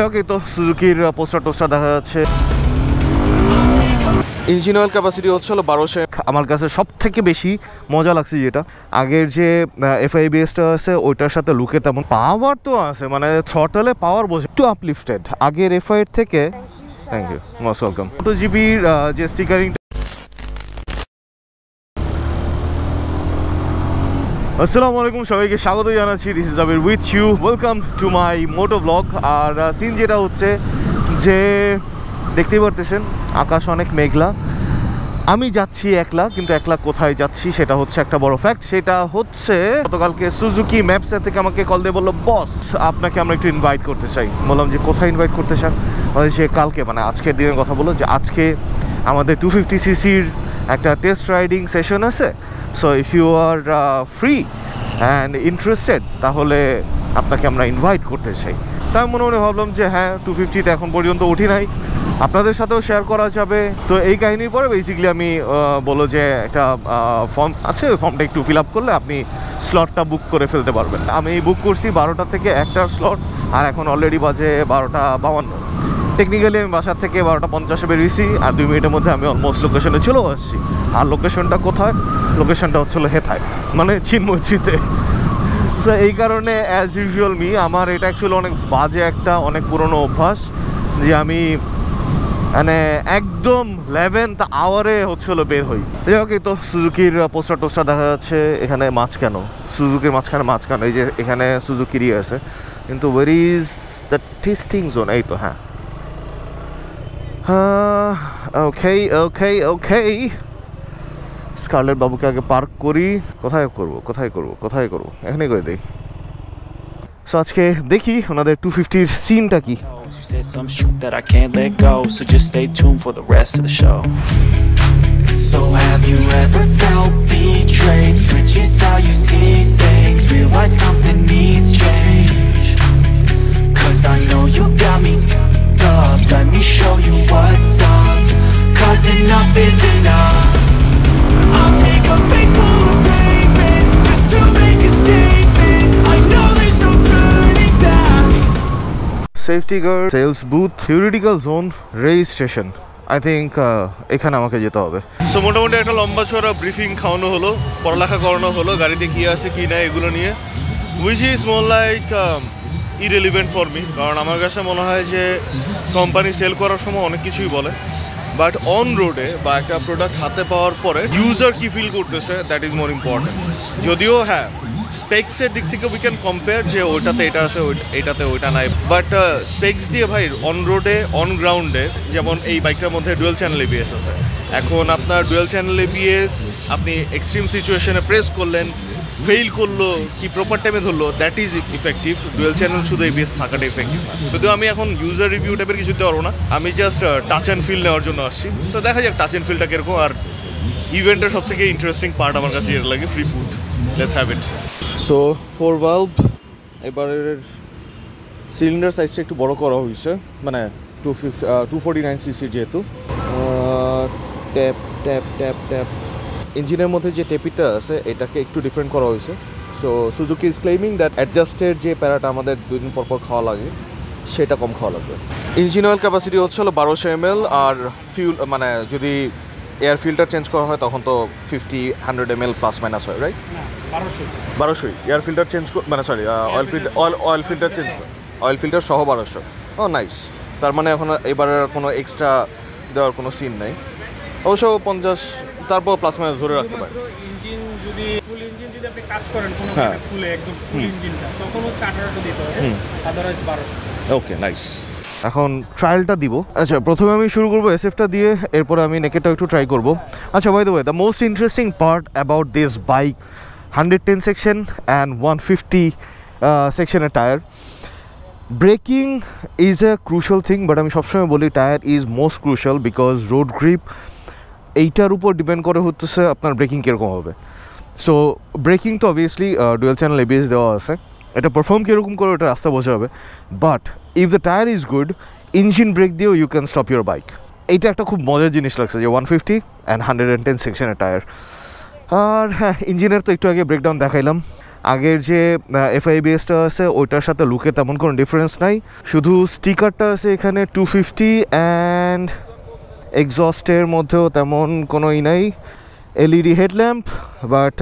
ওকে, তো সুজুকির poster toaster দেখা যাচ্ছে। ইঞ্জিন অয়েল ক্যাপাসিটি হচ্ছে হলো 1200। আমার কাছে সব থেকে বেশি মজা লাগছে যেটা আগের যে FIBSটা আছে ওইটার সাথে লুকে তেমন পাওয়ার তো আছে, মানে থ্রটলে পাওয়ার বোঝে একটু আপলিফটেড আগের FI এর থেকে। Thank you, most welcome. 2GB যে স্টিকারিং। আসসালামু আলাইকুম, সবাইকে স্বাগত জানাচ্ছি। This is Abir with you, welcome to my moto blog. আর সিন যেটা হচ্ছে যে দেখতেই পারতেছেন আকাশ অনেক মেঘলা। আমি যাচ্ছি একলা, কিন্তু একলা কোথায় যাচ্ছি সেটা হচ্ছে একটা বড় ফ্যাক্ট। সেটা হচ্ছে গতকালকে সুজুকি ম্যাপসের থেকে আমাকে কল দিয়ে বললো, বস আপনাকে আমরা একটু ইনভাইট করতে চাই। বললাম যে কোথায় ইনভাইট করতে চান? সে কালকে মানে আজকের দিনের কথা বললো যে আজকে আমাদের 250cc-র একটা টেস্ট রাইডিং সেশন আছে। So if you are free and interested তাহলে আপনাকে আমরা ইনভাইট করতে চাই। তাই মনে মনে ভাবলাম যে হ্যাঁ, 250-তে এখন পর্যন্ত উঠি নাই, আপনাদের সাথেও শেয়ার করা যাবে। তো এই কাহিনীর পরে বেসিক্যালি আমি বলো যে একটা ফর্ম আছে, ওই ফর্মটা একটু ফিল আপ করলে আপনি স্লটটা বুক করে ফেলতে পারবেন। আমি বুক করছি 12টা থেকে 1টার স্লট, আর এখন অলরেডি বাজে 12:52। টেকনিক্যালি আমি বাসার থেকে 12:50-এ বেরিয়েছি, আর 2 মিনিটের মধ্যে আমি অলমোস্ট লোকেশনে চলেও আসছি। আর লোকেশনটা কোথায়? লোকেশনটা হচ্ছিলো হেথায়, মানে চিনমসজিদে। সো এই কারণে অ্যাজ ইউজুয়াল আমার এটা অ্যাকচুয়ালি অনেক বাজে একটা অনেক পুরনো অভ্যাস যে আমি মানে একদম 11th আওয়ারে হচ্ছিলো বের হই। ওকে, তো সুজুকির পোস্টার টোস্টার দেখা যাচ্ছে। এখানে মাছ কেন? সুজুকির মাঝখানে মাছ কেন? এই যে এখানে সুজুকিরই আছে, কিন্তু ওয়ের ইজ দ্য টেস্টিং জোন? এই তো, হ্যাঁ। ওকে ওকে ওকে, স্কারলেট বাবুকে আগে পার্ক করি। কোথায় করবো এখানে করে দিই। সো আজকে দেখি ওনাদের 250-র সিনটা কি। You said some shit that I can't let go, so just stay tuned for the rest of the show. So have you ever felt betrayed? Switches how you see things, realize something needs change. Cause I know you got me f***ed up, let me show you what's up. Cause enough is enough. I'll take a face full of pavement just to make a statement. I know there's no turning back. Safety guard, sales booth, theoretical zone, registration. I think এখানে আমাকে যেতে হবে। So মোটামুটি একটা লম্বা চড়া briefing খাওয়ানো হলো, পড়ালেখা করানো হলো গাড়িতে কী আছে কী না এগুলো নিয়ে, which is more like irrelevant for me. কারণ আমার কাছে মনে হয় যে কোম্পানি সেল করার সময় অনেক কিছুই বলে, বাট অন রোডে বা একটা প্রোডাক্ট হাতে পাওয়ার পরে ইউজার কি ফিল করতেছে দ্যাট ইজ মোর ইম্পর্টেন্ট। যদিও হ্যাঁ, স্পেক্সের দিক থেকে উই ক্যান কম্পেয়ার যে ওইটাতে এটা আছে, এইটাতে ওইটা নাই, বাট স্পেক্স দিয়ে ভাই অন রোডে অন গ্রাউন্ডে, যেমন এই বাইকটার মধ্যে ডুয়েল চ্যানেল ABS আছে। এখন আপনার ডুয়েল চ্যানেল ABS আপনি এক্সট্রিম সিচুয়েশনে প্রেস করলেন, ফেইল করলো কি প্রপার টাইমে ধরলো, that is effective. Dual channel শুধু ABS থাকাটা ইফেক্টিভ না। যদিও আমি এখন ইউজার রিভিউ টাইপের কিছু দিতে পারবো না, আমি জাস্ট টাচ অ্যান্ড ফিল নেওয়ার জন্য আসছি। তো দেখা যাক টাচ অ্যান্ড ফিলটা কীরকম। আর ইভেন্টের সব থেকে ইন্টারেস্টিং পার্ট আমার কাছে এটা লাগে free food. Let's have it. So 4 valve, এবারের সিলিন্ডার সাইজটা একটু বড় করা হয়েছে, মানে 249cc যেহেতু। ট্যাপ ট্যাপ ট্যাপ ট্যাপ, ইঞ্জিনের মধ্যে যে টেপিটা আছে এটাকে একটু ডিফারেন্ট করা হয়েছে। So Suzuki is claiming that adjusted যে প্যারাটা আমাদের 2 দিন পর খাওয়া লাগে সেটা কম খাওয়া লাগবে। ইঞ্জিন অয়েল ক্যাপাসিটি হচ্ছে হলো 1200 ml, আর ফিউল মানে যদি এয়ার ফিল্টার চেঞ্জ করা হয় তখন তো 50-100 ml প্লাস মাইনাস হয়, রাইট? 1200 এয়ার ফিল্টার চেঞ্জ মানে সরি অয়েল ফিল্টার সহ 1200। ও নাইস। তার মানে এখন এবারে কোনো এক্সট্রা দেওয়ার কোনো সিন নেই। অবশ্য 50 তারপর প্লাস মাইনাস ধরে রাখতে পারে। ইঞ্জিন যদি ফুল ইঞ্জিন যদি আপনি কাজ করেন কোনো ফুলে একদম ফুল ইঞ্জিনটা, তখন হচ্ছে 1800 দিতে হবে, আদারওয়াইজ 1200। ওকে, নাইস। এখন ট্রায়ালটা দিব। আচ্ছা, প্রথমে আমি শুরু করবো SF-টা দিয়ে, এরপরে আমি নেকেটটা একটু ট্রাই করবো। আচ্ছা, by the way, the most interesting part about this bike, 110 section and 150 সেকশনের tyre. Braking is a crucial thing, but আমি সবসময় বলি tyre is most crucial, because road grip এইটার উপর ডিপেন্ড করে হচ্ছে আপনার ব্রেকিং কীরকম হবে। সো ব্রেকিং তো অবভিয়াসলি ডুয়েল চ্যানেল ABS দেওয়া আছে, এটা পারফর্ম কীরকম করে ওটা রাস্তা বোঝা হবে। But if the tyre is good, engine brake দিয়েও you can stop your bike. এইটা একটা খুব মজার জিনিস লাগছে যে 150 অ্যান্ড 110 সেকশনের টায়ার। আর হ্যাঁ, ইঞ্জিনের তো একটু আগে ব্রেকডাউন দেখাইলাম। আগের যে FIBS-টা আছে ওইটার সাথে লুকে তেমন কোনো ডিফারেন্স নাই, শুধু স্টিকারটা আছে এখানে 250 অ্যান্ড এক্সস্টের মধ্যেও তেমন কোনোই নাই। LED headlamp but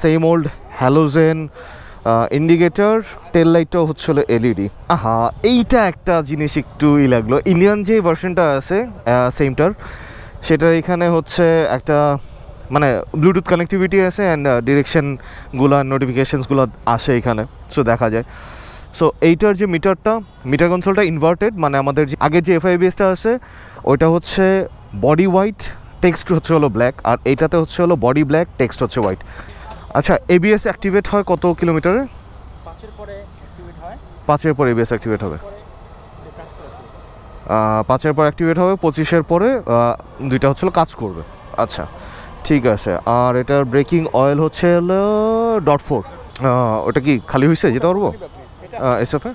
same old halogen indicator, tail লাইটটাও হচ্ছিল LED। আহা, এইটা একটা জিনিস একটু লাগলো, ইন্ডিয়ান যে ভার্সনটা আছে সেমটার, সেটার এখানে হচ্ছে একটা মানে ব্লুটুথ কানেক্টিভিটি আছে অ্যান্ড ডিরেকশনগুলো নোটিফিকেশানসগুলো আসে এখানে, সো দেখা যায়। সো এইটার যে মিটার কনসোলটা ইনভার্টেড, মানে আমাদের যে আগের যে FIBS-টা আছে ওইটা হচ্ছে বডি হোয়াইট, টেক্সট হচ্ছে হলো ব্ল্যাক, আর এইটাতে হচ্ছে হলো বডি ব্ল্যাক, টেক্সট হচ্ছে হোয়াইট। আচ্ছা, ABS অ্যাক্টিভেট হয় কত কিলোমিটারে? 5-এর পরে অ্যাক্টিভেট হয়। 5-এর পর ABS অ্যাক্টিভেট হবে, 5-এর পর অ্যাক্টিভেট হবে, 25-এর পরে দুইটা হচ্ছে কাজ করবে। আচ্ছা ঠিক আছে। আর এটার ব্রেকিং অয়েল হচ্ছে হলো .4, ওটা কি খালি হয়েছে, যেতে পারবো SF-এ?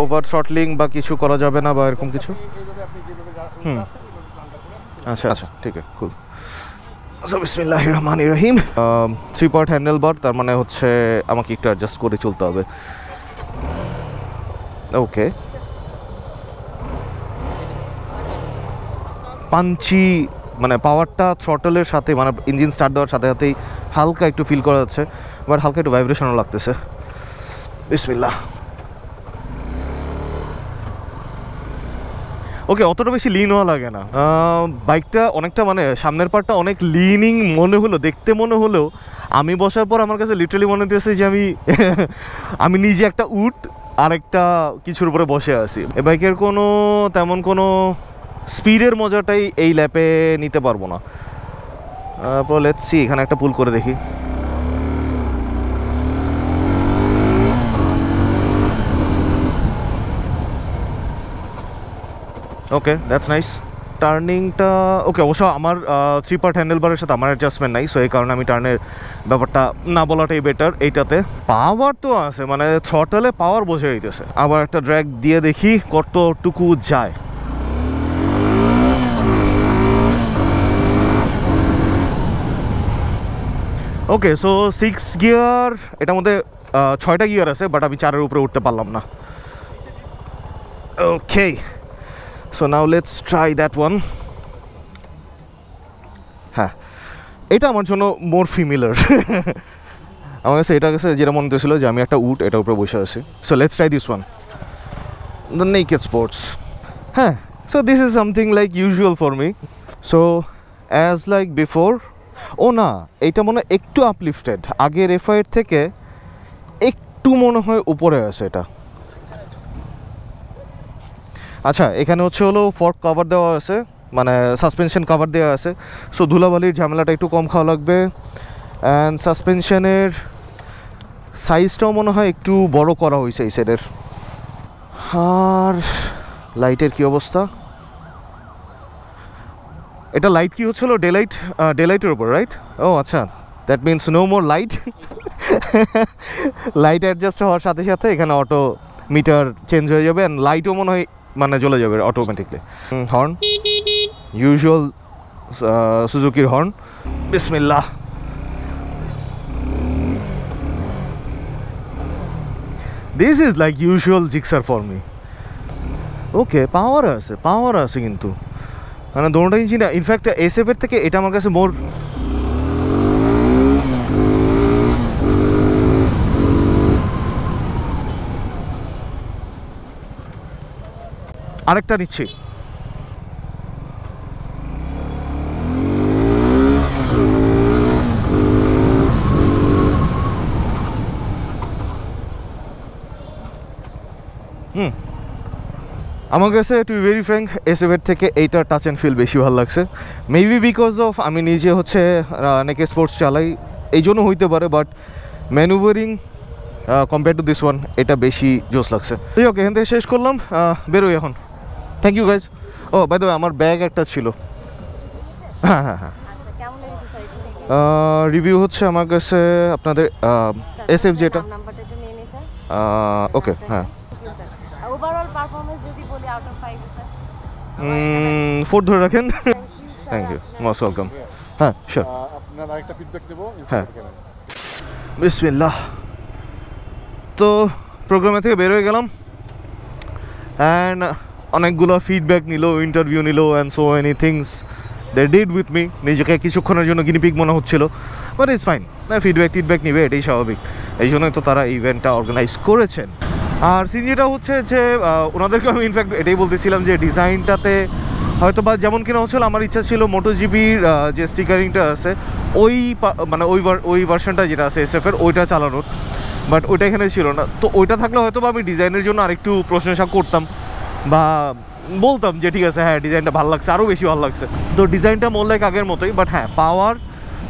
ওভার থ্রটলিং বা কিছু করা যাবে না বা এরকম কিছু? আচ্ছা আচ্ছা, ঠিক আছে, কুল। বিসমিল্লাহির রহমানির রহিম। 3-part হ্যান্ডেল বার, তার মানে হচ্ছে আমাকে একটু অ্যাডজাস্ট করে চলতে হবে। ওকে, পাঞ্চি মানে পাওয়ারটা থ্রটলের সাথে, মানে ইঞ্জিন স্টার্ট দেওয়ার সাথে সাথেই হালকা একটু ফিল করা যাচ্ছে, বাট হালকা একটু ভাইব্রেশনও লাগতেছে। বিসমিল্লাহ। ওকে, অতটা বেশি লিন হওয়া লাগে না। বাইকটা অনেকটা মানে সামনের পার্টটা অনেক লিনিং মনে হলো, দেখতে মনে হলেও আমি বসার পর আমার কাছে লিটারালি মনে হতেছে যে আমি নিজে একটা উট আর একটা কিছুর উপরে বসে আছি। এই বাইকের কোনো তেমন কোনো স্পিডের মজাটাই এই ল্যাপে নিতে পারবো না। লেটস সি, এখানে একটা পুল করে দেখি। ওকে, দ্যাটস নাইস। টার্নিংটা ওকে, অবশ্য আমার 3-part হ্যান্ডেল বারের সাথে আমার অ্যাডজাস্টমেন্ট নাই, সো এই কারণে আমি টার্নের ব্যাপারটা না বলাটাই বেটার। এইটাতে পাওয়ার তো আছে, মানে থ্রটলে পাওয়ার বোঝা যাইতেছে। আবার একটা ড্র্যাগ দিয়ে দেখি কতটুকু যায়। ওকে, সো 6 গিয়ার, এটার মধ্যে 6টা গিয়ার আছে, বাট আমি 4-এর উপরে উঠতে পারলাম না। Okay, so now let's try that one. হ্যাঁ, এটা আমার জন্য মোর ফিমিলার। আমার কাছে এটা কাছে যেটা মনে হতেছিল যে আমি একটা উট এটার উপরে বসে আছি। So let's try this one, the naked sports. হ্যাঁ, so this is something like usual for me. So as like before, ও না, এইটা মনে হয় একটু আপলিফটেড, আগের FI-এর থেকে একটু মনে হয় উপরে আছে এটা। আচ্ছা, এখানে হচ্ছে হলো ফর্ক কভার দেওয়া আছে, মানে সাসপেনশন কভার দেওয়া আছে, সো ধুলাবালির ঝামেলাটা একটু কম খাওয়া লাগবে। অ্যান্ড সাসপেনশনের সাইজটাও মনে হয় একটু বড় করা হয়েছে এই সাইডের। আর লাইটের কি অবস্থা? এটা লাইট কি হচ্ছিল? ডেলাইটের উপর, রাইট? ও আচ্ছা, that means no more light. Light adjust হওয়ার সাথে সাথে এখানে অটো মিটার চেঞ্জ হয়ে যাবে, অ্যান্ড লাইটও মনে হয় মানে জ্বলে যাবে অটোমেটিকলি। হর্ন, ইউজুয়াল সুজুকির হর্ন। বিসমিল্লাহ। This is like usual Gixxer for me. Okay, power আছে কিন্তু মানে দোনোটা ইঞ্জিন, ইনফ্যাক্ট SF-এর থেকে এটা আমার কাছে মোর আরেকটা নিচ্ছি। আমার কাছে টু বি ভেরি ফ্র্যাঙ্ক SF-এর থেকে এইটা টাচ অ্যান্ড ফিল বেশি ভালো লাগছে। মেবি বিকজ অফ আমি নিজে হচ্ছে নেকেড স্পোর্টস চালাই, এই জন্য হইতে পারে, but manoeuvring compare to this one এটা বেশি জোস লাগছে। ঠিক, ওকে, এখান থেকে শেষ করলাম, বেরোই এখন। Thank you guys. ও বাই দ্য ওয়ে, আমার ব্যাগ একটা ছিল। হ্যাঁ হ্যাঁ হ্যাঁ, রিভিউ হচ্ছে আমার কাছে আপনাদের SF যেটা। ওকে, হ্যাঁ, ওভারঅল পারফরম্যান্স যদি বলি আউট অফ 5 স্যার 4 ধরে রাখেন। Thank you, most welcome. হ্যাঁ, শিওর। আপনার আরেকটা ফিডব্যাক দেব। হ্যাঁ, বিসমিল্লাহ। তো প্রোগ্রামে থেকে বের হয়ে গেলাম অ্যান্ড অনেকগুলো ফিডব্যাক নিল, ইন্টারভিউ নিল and so any things they did with me. নিজেকে কিছুক্ষণের জন্য গিনিপিগ মনে হচ্ছিল, বাট ইটস ফাইন। ফিডব্যাক নিবে, এটাই স্বাভাবিক, এই জন্যই তো তারা ইভেন্টটা অর্গানাইজ করেছেন। আর সিন যেটা হচ্ছে যে ওনাদেরকে আমি ইনফ্যাক্ট এটাই বলতেছিলাম যে ডিজাইনটাতে হয়তো বা যেমন কিনা হচ্ছিল, আমার ইচ্ছা ছিল মোটোজিপির যে স্টিকারিংটা আছে মানে ওই ভার্সনটা যেটা আছে এসএফের ওইটা চালানোর, বাট ওইটা এখানে ছিল না। তো ওইটা থাকলে হয়তো বা আমি ডিজাইনের জন্য আরেকটু প্রশংসা করতাম বা বলতাম যে ঠিক আছে হ্যাঁ ডিজাইনটা ভালো লাগছে, আরও বেশি ভালো লাগছে। তো ডিজাইনটা মোর লাইক আগের মতোই, বাট হ্যাঁ পাওয়ার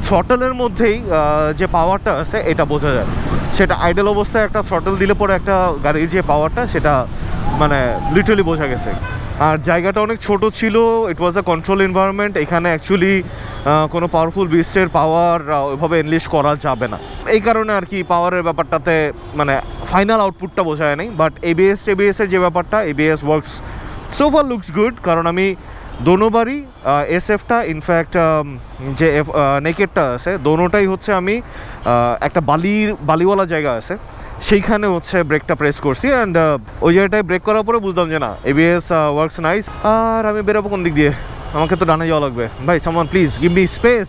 থ্রটলের মধ্যেই যে পাওয়ারটা আছে এটা বোঝা যায়। সেটা আইডল অবস্থায় একটা থ্রটল দিলে পরে একটা গাড়ির যে পাওয়ারটা সেটা মানে লিটারালি বোঝা গেছে। আর জায়গাটা অনেক ছোট ছিল, ইট ওয়াজ আ কন্ট্রোল এনভায়রনমেন্ট। এখানে অ্যাকচুয়ালি কোনো পাওয়ারফুল বিস্টের পাওয়ার ওইভাবে এনলিশ করা যাবে না, এই কারণে আর কি পাওয়ারের ব্যাপারটাতে মানে ফাইনাল আউটপুটটা বোঝা যায় নাই। বাট এবিএসের যে ব্যাপারটা, ABS works so far, looks good. কারণ আমি দোনোবারই এসএফটা ইনফ্যাক্ট যে নেকেটটা আছে দোনোটাই হচ্ছে আমি একটা বালিওয়ালা জায়গা আছে সেইখানে হচ্ছে ব্রেকটা প্রেস করছি অ্যান্ড ওই জায়গাটায় ব্রেক করার পরে বুঝলাম যে না এবিএস ওয়ার্কস নাইস। আর আমি বেরোবো কোন দিক দিয়ে? আমাকে তো ডানে যাওয়া লাগবে। ভাই someone please give me space.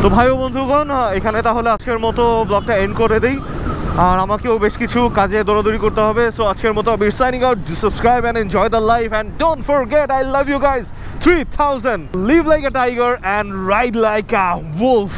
তো ভাই ও বন্ধুগণ, এখানে তাহলে আজকের মতো ব্লগটা এন্ড করে দিই। আর আমাকেও বেশ কিছু কাজে দৌড়াদৌড়ি করতে হবে। সো আজকের মতো আমি signing out. Subscribe and enjoy the life and don't forget I love you guys 3000 live like a tiger and ride like a wolf.